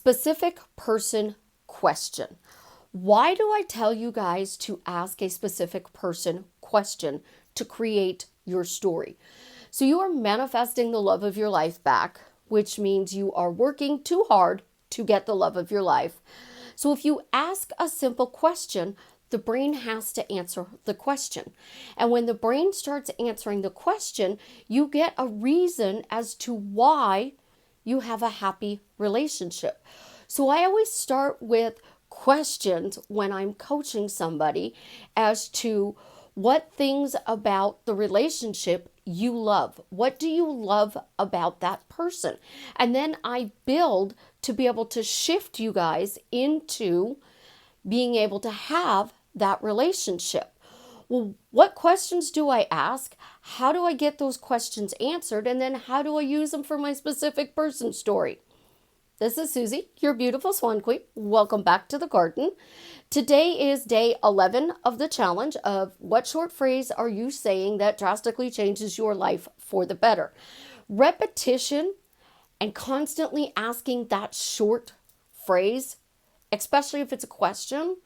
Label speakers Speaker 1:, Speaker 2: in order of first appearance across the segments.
Speaker 1: Specific person question. Why do I tell you guys to ask a specific person question to create your story? So you are manifesting the love of your life back, which means you are working too hard to get the love of your life. So if you ask a simple question, the brain has to answer the question. And when the brain starts answering the question, you get a reason as to why you have a happy relationship. So I always start with questions when I'm coaching somebody as to what things about the relationship you love. What do you love about that person? And then I build to be able to shift you guys into being able to have that relationship. Well, what questions do I ask? How do I get those questions answered? And then how do I use them for my specific person story? This is Susie, your beautiful Swan Queen. Welcome back to the garden. Today is day 11 of the challenge of what short phrase are you saying that drastically changes your life for the better? Repetition and constantly asking that short phrase, especially if it's a question,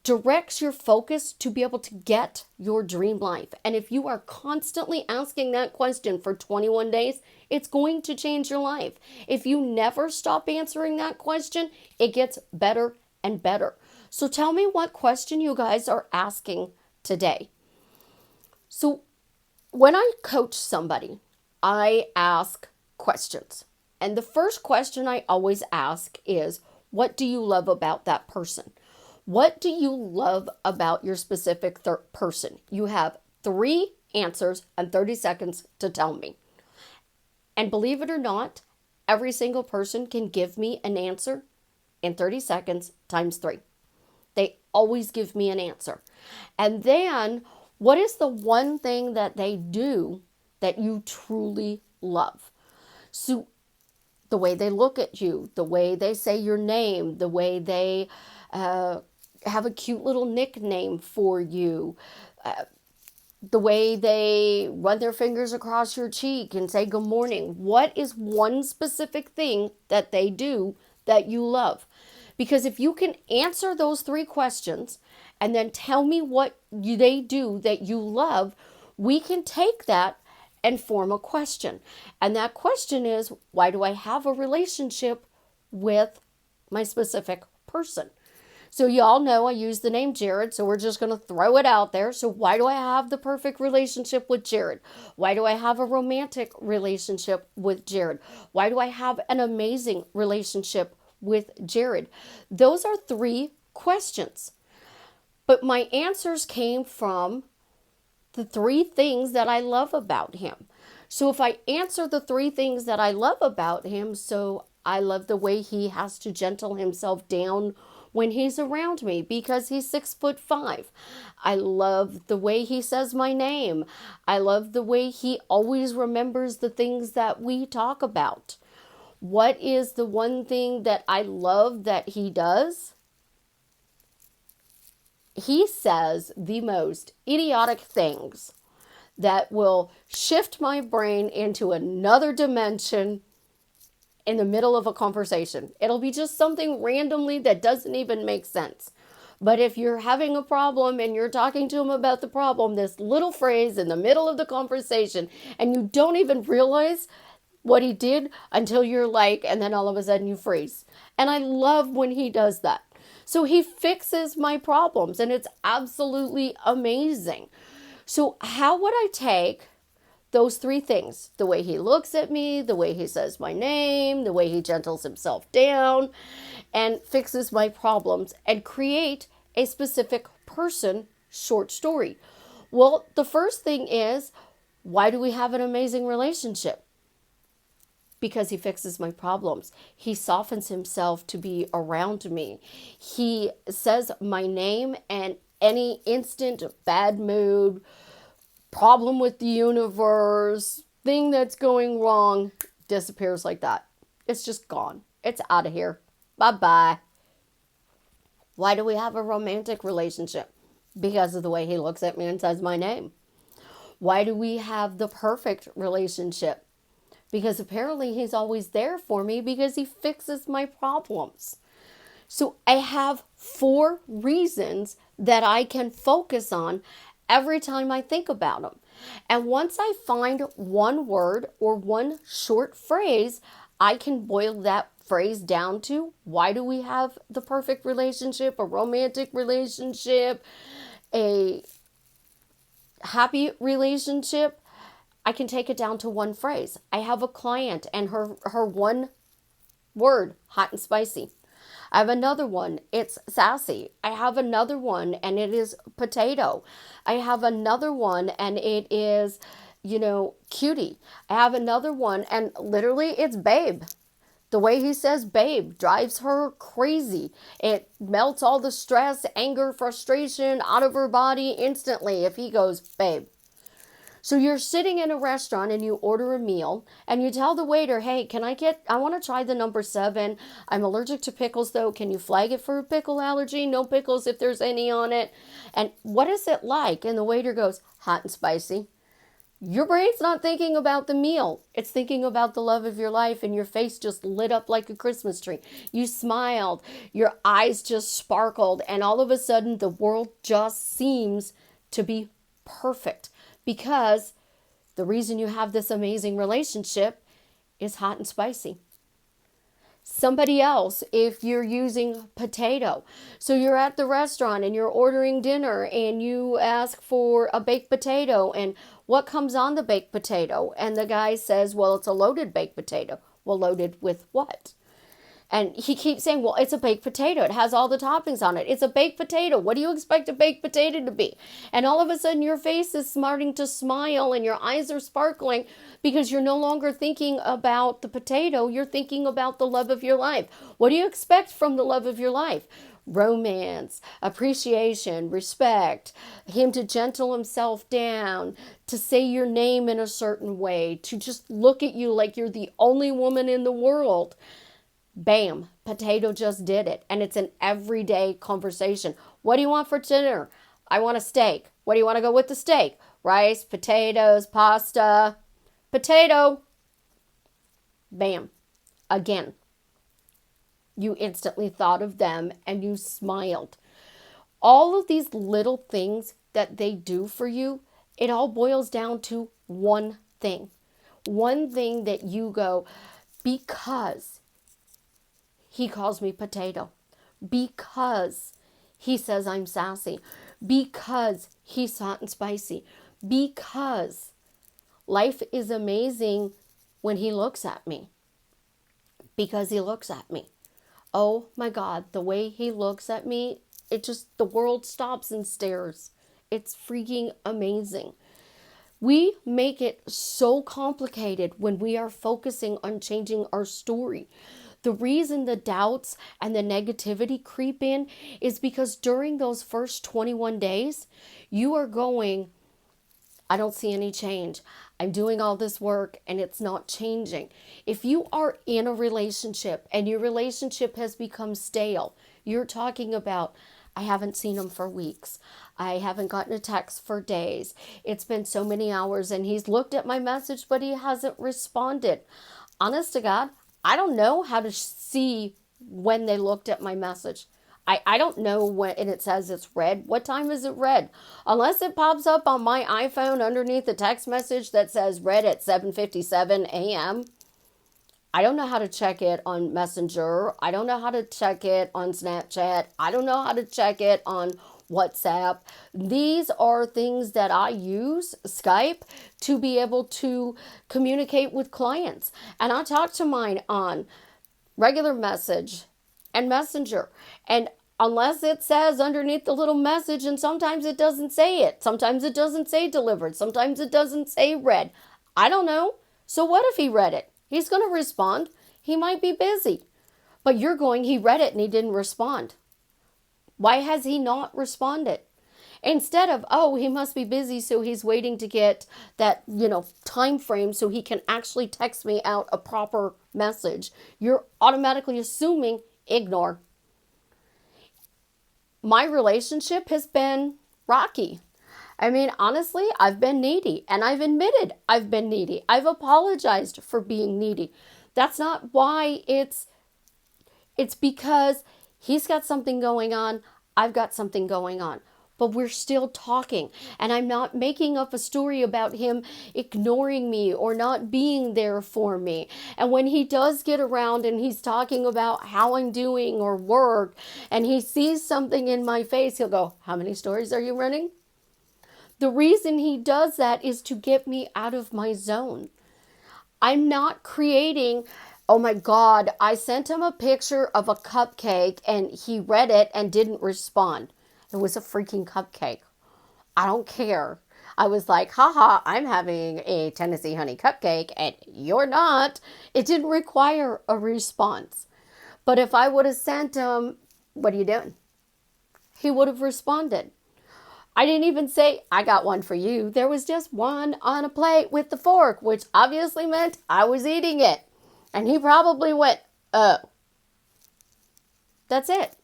Speaker 1: directs your focus to be able to get your dream life. And if you are constantly asking that question for 21 days, it's going to change your life. If you never stop answering that question, it gets better and better. So tell me what question you guys are asking today. So when I coach somebody, I ask questions. And the first question I always ask is, what do you love about that person? What do you love about your specific person? You have 3 answers and 30 seconds to tell me. And believe it or not, every single person can give me an answer in 30 seconds times 3. They always give me an answer. And then, what is the one thing that they do that you truly love? So, the way they look at you, the way they say your name, the way they have a cute little nickname for you, the way they run their fingers across your cheek and say good morning. What is one specific thing that they do that you love? Because if you can answer those 3 questions and then tell me what they do that you love, we can take that and form a question. And that question is, why do I have a relationship with my specific person? So y'all know I use the name Jared, so we're just going to throw it out there. So why do I have the perfect relationship with Jared? Why do I have a romantic relationship with Jared? Why do I have an amazing relationship with Jared? Those are 3 questions. But my answers came from the 3 things that I love about him. So if I answer the 3 things that I love about him, so I love the way he has to gentle himself down when he's around me because he's 6'5". I love the way he says my name. I love the way he always remembers the things that we talk about. What is the one thing that I love that he does? He says the most idiotic things that will shift my brain into another dimension in the middle of a conversation. It'll be just something randomly that doesn't even make sense. But if you're having a problem and you're talking to him about the problem, this little phrase in the middle of the conversation, and you don't even realize what he did until you're like, and then all of a sudden you freeze. And I love when he does that. So he fixes my problems, and it's absolutely amazing. So how would I take those 3 things? The way he looks at me, the way he says my name, the way he gentles himself down and fixes my problems, and create a specific person short story. Well, the first thing is, why do we have an amazing relationship? Because he fixes my problems. He softens himself to be around me. He says my name, and any instant bad mood, problem with the universe, thing that's going wrong, disappears like that. It's just gone. It's out of here. Bye-bye. Why do we have a romantic relationship? Because of the way he looks at me and says my name. Why do we have the perfect relationship? because apparently he's always there for me because he fixes my problems. So I have 4 reasons that I can focus on every time I think about him. And once I find one word or one short phrase, I can boil that phrase down to, why do we have the perfect relationship, a romantic relationship, a happy relationship? I can take it down to one phrase. I have a client and her one word, hot and spicy. I have another one, it's sassy. I have another one and it is potato. I have another one and it is, cutie. I have another one and literally it's babe. The way he says babe drives her crazy. It melts all the stress, anger, frustration out of her body instantly if he goes babe. So you're sitting in a restaurant and you order a meal and you tell the waiter, hey, I want to try the number 7. I'm allergic to pickles though. Can you flag it for a pickle allergy? No pickles if there's any on it. And what is it like? And the waiter goes, hot and spicy. Your brain's not thinking about the meal. It's thinking about the love of your life, and your face just lit up like a Christmas tree. You smiled, your eyes just sparkled, and all of a sudden the world just seems to be perfect. Because the reason you have this amazing relationship is hot and spicy. Somebody else, if you're using potato. So you're at the restaurant and you're ordering dinner and you ask for a baked potato, and what comes on the baked potato? And the guy says, well, it's a loaded baked potato. Well, loaded with what? And he keeps saying, well, it's a baked potato. It has all the toppings on it. It's a baked potato. What do you expect a baked potato to be? And all of a sudden your face is starting to smile and your eyes are sparkling because you're no longer thinking about the potato. You're thinking about the love of your life. What do you expect from the love of your life? Romance, appreciation, respect, him to gentle himself down, to say your name in a certain way, to just look at you like you're the only woman in the world. Bam, potato just did it. And it's an everyday conversation. What do you want for dinner? I want a steak. What do you want to go with the steak? Rice, potatoes, pasta, potato. Bam. Again, you instantly thought of them and you smiled. All of these little things that they do for you, it all boils down to one thing. One thing that you go, because he calls me potato, because he says I'm sassy, because he's hot and spicy, because life is amazing when he looks at me, because he looks at me. Oh my God, the way he looks at me, the world stops and stares. It's freaking amazing. We make it so complicated when we are focusing on changing our story. The reason the doubts and the negativity creep in is because during those first 21 days, you are going, I don't see any change. I'm doing all this work and it's not changing. If you are in a relationship and your relationship has become stale, you're talking about, I haven't seen him for weeks. I haven't gotten a text for days. It's been so many hours and he's looked at my message, but he hasn't responded. Honest to God, I don't know how to see when they looked at my message. I don't know when, and it says it's read. What time is it read? Unless it pops up on my iPhone underneath the text message that says read at 7:57 a.m. I don't know how to check it on Messenger. I don't know how to check it on Snapchat. I don't know how to check it on WhatsApp. These are things that I use, Skype, to be able to communicate with clients. And I talk to mine on regular message and Messenger. And unless it says underneath the little message, and sometimes it doesn't say it. Sometimes it doesn't say delivered. Sometimes it doesn't say read. I don't know. So what if he read it? He's going to respond. He might be busy. But you're going, he read it and he didn't respond. Why has he not responded? Instead of, oh, he must be busy, so he's waiting to get that, time frame so he can actually text me out a proper message. You're automatically assuming ignore. My relationship has been rocky. I mean, honestly, I've been needy and I've admitted I've been needy. I've apologized for being needy. That's not why it's because he's got something going on, I've got something going on. But we're still talking, and I'm not making up a story about him ignoring me or not being there for me. And when he does get around and he's talking about how I'm doing or work, and he sees something in my face, he'll go, "How many stories are you running?" The reason he does that is to get me out of my zone. I'm not creating, oh my God, I sent him a picture of a cupcake and he read it and didn't respond. It was a freaking cupcake. I don't care. I was like, haha, I'm having a Tennessee honey cupcake and you're not. It didn't require a response. But if I would have sent him, "What are you doing?" he would have responded. I didn't even say, "I got one for you." There was just one on a plate with the fork, which obviously meant I was eating it. And he probably went, "Oh." That's it.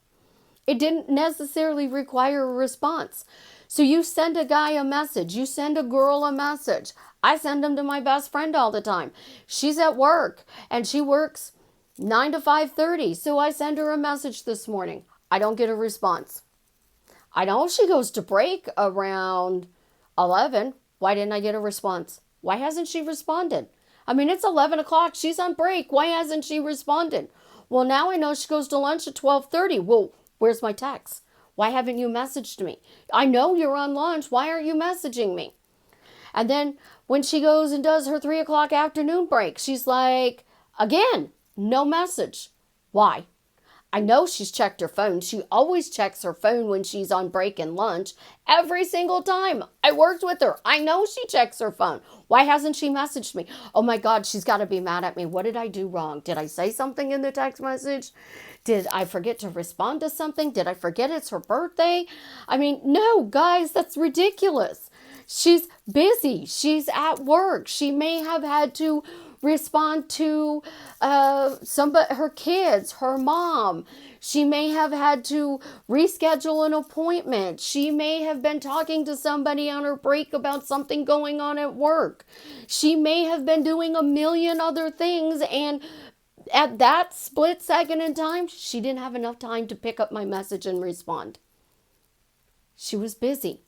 Speaker 1: It didn't necessarily require a response. So you send a guy a message. You send a girl a message. I send them to my best friend all the time. She's at work and she works 9 to 5:30. So I send her a message this morning. I don't get a response. I know she goes to break around 11. Why didn't I get a response? Why hasn't she responded? I mean, it's 11 o'clock. She's on break. Why hasn't she responded? Well, now I know she goes to lunch at 12:30. Well, where's my text? Why haven't you messaged me? I know you're on lunch. Why aren't you messaging me? And then when she goes and does her 3 o'clock afternoon break, she's like, again, no message. Why? I know she's checked her phone. She always checks her phone when she's on break and lunch. Every single time I worked with her, I know she checks her phone. Why hasn't she messaged me? Oh my God, she's got to be mad at me. What did I do wrong? Did I say something in the text message? Did I forget to respond to something? Did I forget it's her birthday? I mean, no, guys, that's ridiculous. She's busy. She's at work. She may have had to respond to her kids, her mom. She may have had to reschedule an appointment. She may have been talking to somebody on her break about something going on at work. She may have been doing a million other things, and at that split second in time, she didn't have enough time to pick up my message and respond. She was busy.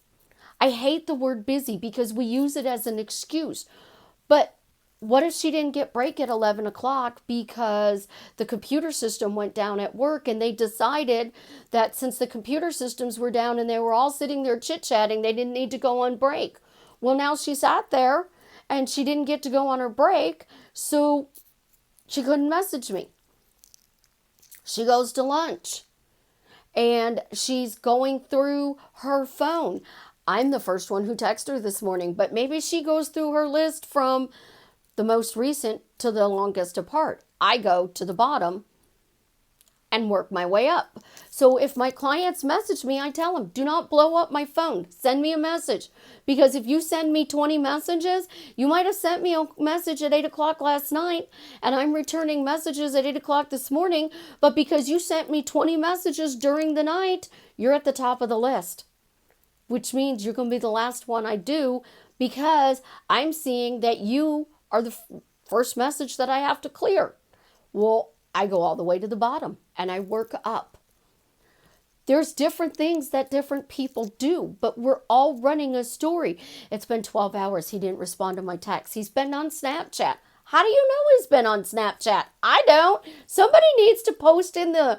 Speaker 1: I hate the word busy because we use it as an excuse. But what if she didn't get break at 11 o'clock because the computer system went down at work and they decided that since the computer systems were down and they were all sitting there chit-chatting, they didn't need to go on break. Well, now she sat there and she didn't get to go on her break, so she couldn't message me. She goes to lunch and she's going through her phone. I'm the first one who texted her this morning, but maybe she goes through her list from the most recent to the longest apart. I go to the bottom and work my way up. So if my clients message me, I tell them, do not blow up my phone. Send me a message. Because if you send me 20 messages, you might have sent me a message at 8 o'clock last night, and I'm returning messages at 8 o'clock this morning, but because you sent me 20 messages during the night, you're at the top of the list. Which means you're going to be the last one I do, because I'm seeing that you are the first message that I have to clear. Well, I go all the way to the bottom and I work up. There's different things that different people do, but we're all running a story. It's been 12 hours. He didn't respond to my text. He's been on Snapchat. How do you know he's been on Snapchat? I don't. Somebody needs to post in the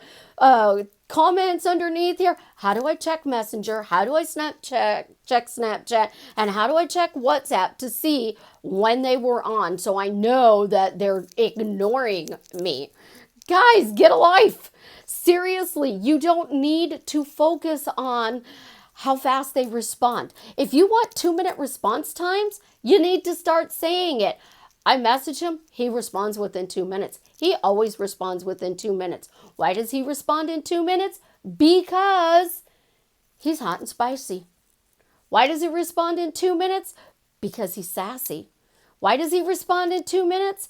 Speaker 1: comments underneath here. How do I check Messenger? How do I check Snapchat? And how do I check WhatsApp to see when they were on so I know that they're ignoring me? Guys, get a life. Seriously, you don't need to focus on how fast they respond. If you want 2-minute response times, you need to start saying it. I message him, he responds within 2 minutes. He always responds within 2 minutes. Why does he respond in 2 minutes? Because he's hot and spicy. Why does he respond in 2 minutes? Because he's sassy. Why does he respond in 2 minutes?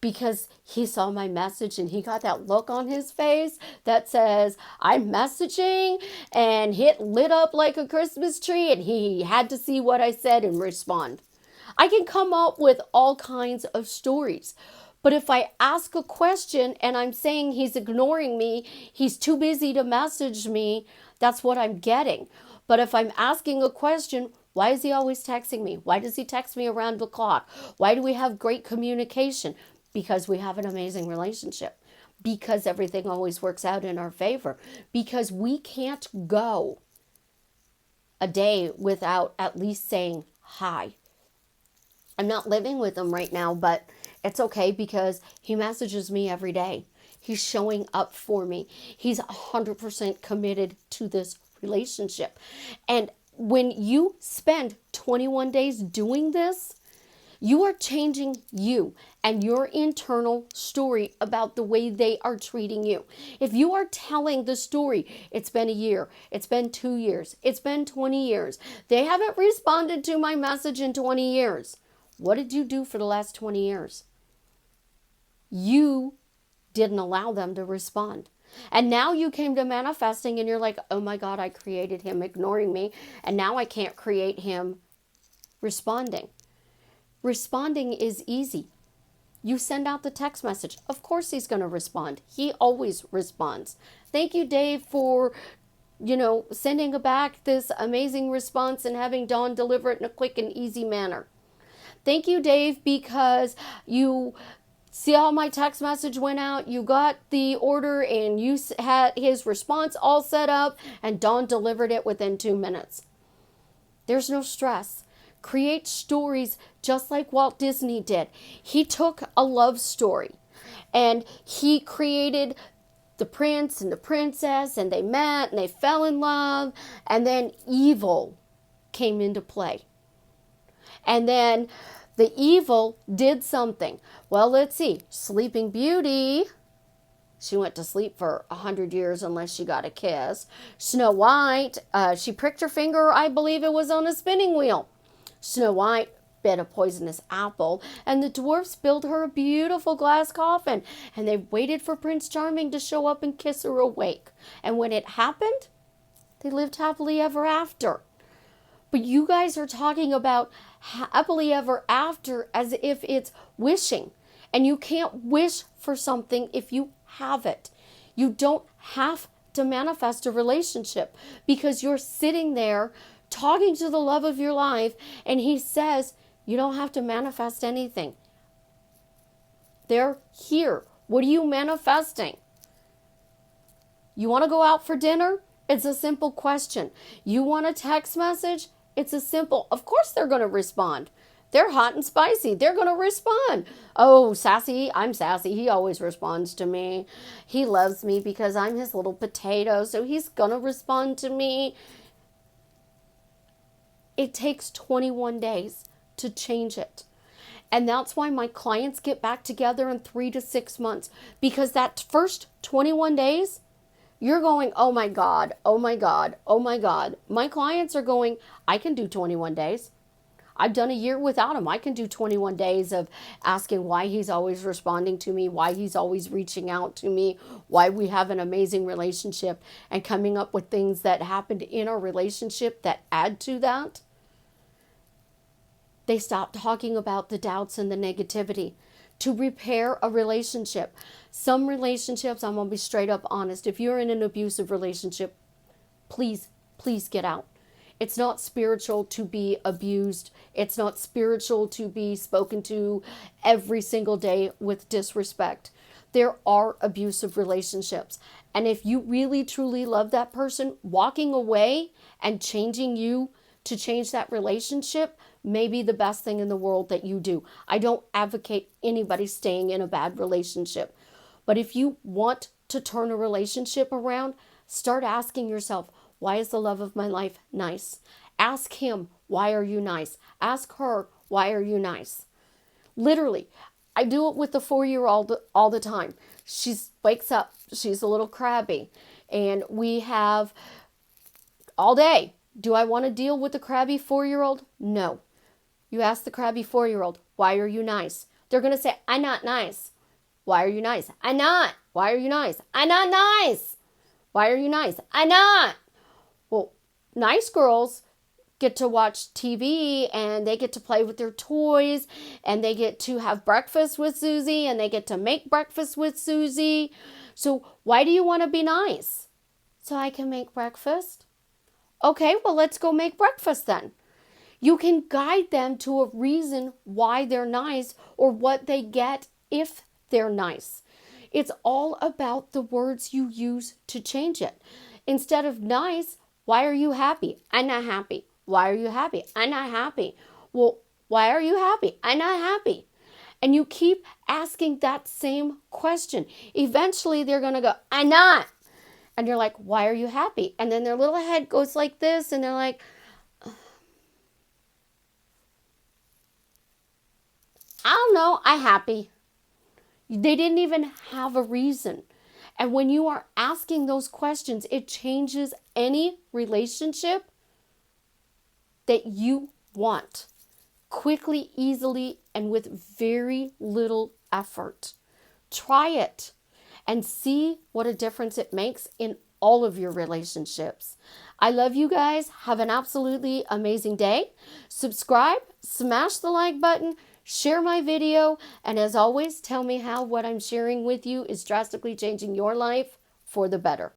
Speaker 1: because he saw my message and he got that look on his face that says, I'm messaging, and it lit up like a Christmas tree, and he had to see what I said and respond. I can come up with all kinds of stories. But if I ask a question and I'm saying he's ignoring me, he's too busy to message me, that's what I'm getting. But if I'm asking a question, why is he always texting me? Why does he text me around the clock? Why do we have great communication? Because we have an amazing relationship. Because everything always works out in our favor. Because we can't go a day without at least saying hi. I'm not living with him right now, but it's okay because he messages me every day. He's showing up for me. He's 100% committed to this relationship. And when you spend 21 days doing this, you are changing you and your internal story about the way they are treating you. If you are telling the story, it's been a year, it's been 2 years, it's been 20 years. They haven't responded to my message in 20 years. What did you do for the last 20 years? You didn't allow them to respond. And now you came to manifesting and you're like, oh my God, I created him ignoring me. And now I can't create him responding. Responding is easy. You send out the text message. Of course he's going to respond. He always responds. Thank you, Dave, for, sending back this amazing response and having Dawn deliver it in a quick and easy manner. Thank you, Dave, because you see how my text message went out. You got the order and you had his response all set up and Dawn delivered it within 2 minutes. There's no stress. Create stories just like Walt Disney did. He took a love story and he created the prince and the princess, and they met and they fell in love, and then evil came into play. And then the evil did something. Well, let's see. Sleeping Beauty, she went to sleep for 100 years unless she got a kiss. Snow White, she pricked her finger, I believe it was on a spinning wheel. Snow White bit a poisonous apple, and the dwarfs built her a beautiful glass coffin, and they waited for Prince Charming to show up and kiss her awake. And when it happened, they lived happily ever after. But you guys are talking about happily ever after as if it's wishing. And you can't wish for something if you have it. You don't have to manifest a relationship because you're sitting there talking to the love of your life and he says you don't have to manifest anything. They're here. What are you manifesting? You want to go out for dinner? It's a simple question. You want a text message? It's a simple, of course they're going to respond. They're hot and spicy. They're going to respond. Oh, sassy. I'm sassy. He always responds to me. He loves me because I'm his little potato. So he's going to respond to me. It takes 21 days to change it. And that's why my clients get back together in 3 to 6 months. Because that first 21 days, you're going, oh my God, oh my God, oh my God. My clients are going, I can do 21 days. I've done a year without him. I can do 21 days of asking why he's always responding to me, why he's always reaching out to me, why we have an amazing relationship, and coming up with things that happened in our relationship that add to that. They stop talking about the doubts and the negativity. To repair a relationship. Some relationships, I'm going to be straight up honest. If you're in an abusive relationship, please get out. It's not spiritual to be abused. It's not spiritual to be spoken to every single day with disrespect. There are abusive relationships. And if you really truly love that person, walking away and changing you to change that relationship may be the best thing in the world that you do. I don't advocate anybody staying in a bad relationship. But if you want to turn a relationship around, start asking yourself, why is the love of my life nice? Ask him, why are you nice? Ask her, why are you nice? Literally, I do it with the 4-year-old all the time. She wakes up, she's a little crabby, and we have all day. Do I want to deal with the crabby 4-year-old? No. You ask the crabby 4-year-old, why are you nice? They're going to say, I'm not nice. Why are you nice? I'm not. Why are you nice? I'm not nice. Why are you nice? I'm not. Well, nice girls get to watch TV and they get to play with their toys and they get to have breakfast with Susie and they get to make breakfast with Susie. So why do you want to be nice? So I can make breakfast. Okay, well, let's go make breakfast then. You can guide them to a reason why they're nice or what they get if they're nice. It's all about the words you use to change it. Instead of nice, why are you happy? I'm not happy. Why are you happy? I'm not happy. Well, why are you happy? I'm not happy. And you keep asking that same question. Eventually, they're going to go, I'm not. And you're like, why are you happy? And then their little head goes like this, and they're like, I don't know, I'm happy. They didn't even have a reason. And when you are asking those questions, it changes any relationship that you want quickly, easily, and with very little effort. Try it and see what a difference it makes in all of your relationships. I love you guys. Have an absolutely amazing day. Subscribe, smash the like button, share my video, and as always, tell me how what I'm sharing with you is drastically changing your life for the better.